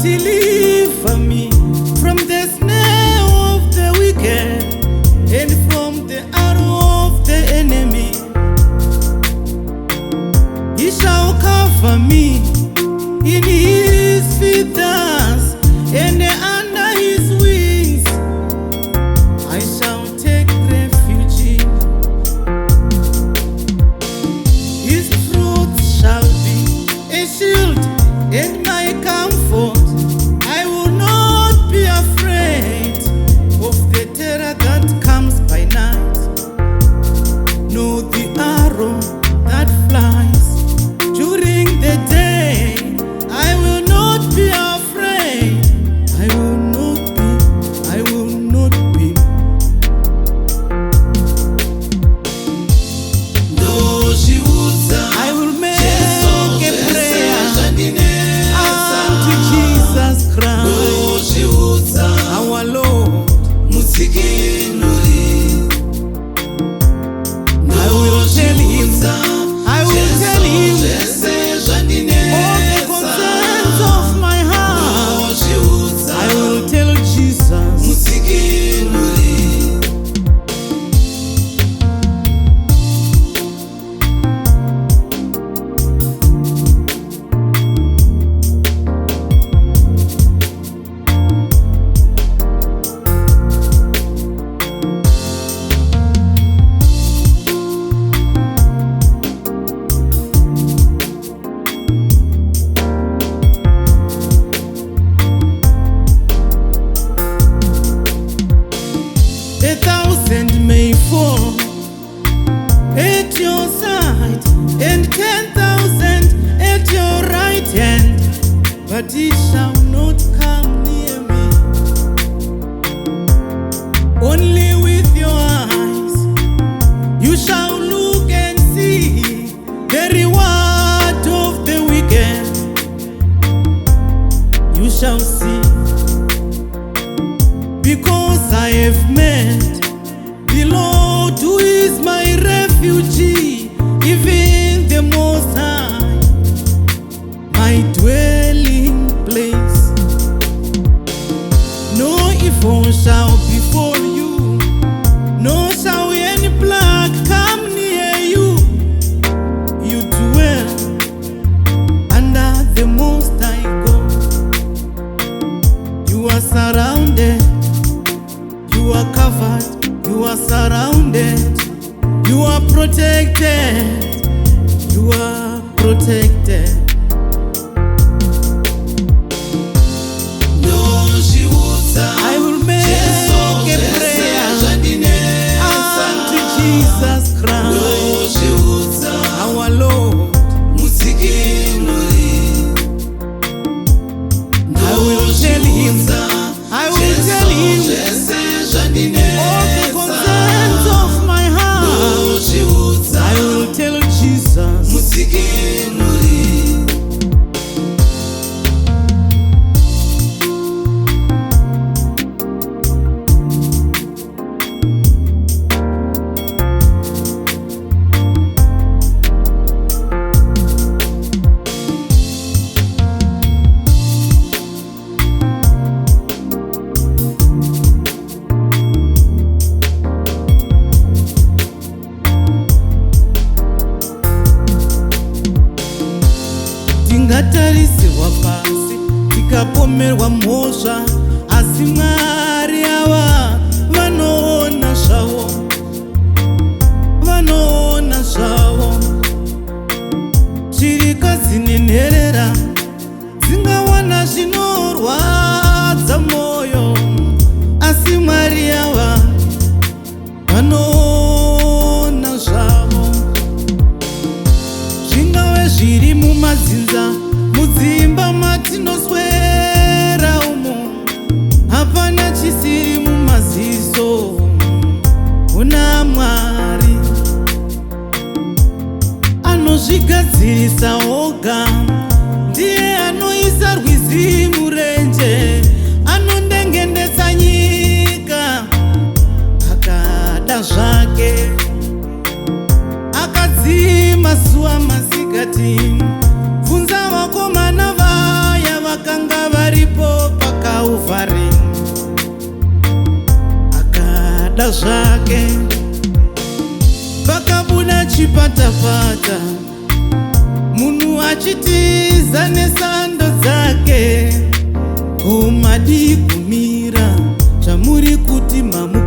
deliver me from the snare of the wicked and from the arrow of the enemy. He shall cover me in his feathers, and under his wings I shall take refuge. His truth shall be a shield and my comfort. I will not be afraid of the terror that comes by night, nor the arrow that flies during the day. I will not be afraid. I will not be. I will not be. I will make a prayer unto Jesus Christ, our Lord. I will tell him. I will tell him all the concerns of my heart. I will tell Jesus. A thousand may fall at your side, and 10,000 at your right hand, but it shall not come near me. Only with your eyes you shall look and see the reward of the wicked. You shall see, because I have met the Lord who is my refuge, even the Most High, my dwelling place. No evil shall befall you, nor shall any plague come near you. You dwell under the Most High God. You are surrounded. You are covered, you are surrounded, you are protected, you are protected. I will make a prayer unto Jesus Christ, our Lord. I will tell him, I will tell him all the concerns of my heart. I will tell Jesus. Ndingatarisirwa pasi tikapomerwa mhosva, asi Mwari ava vanoona zvavo, vanoona zvavo. Chirika dzine nherera dzingawana zvinorwadza mwoyo, asi Mwari ava vanoona zvavo. Zvingave zviri mumadzinza, mudzimba matinoswera umo, hapana chisiri mumaziso. Una Mwari anozvigadzirisa oga, ndiye anoisa rwizi murenje, anondengendesa nyika akada zvake, akadzima zuva masikati. Bvunza vakomana vaya vakanga varipo pake pakabuda chipatapata, munhu achitiza nesando dzake. Komadi kumira zvamuri kuti mamu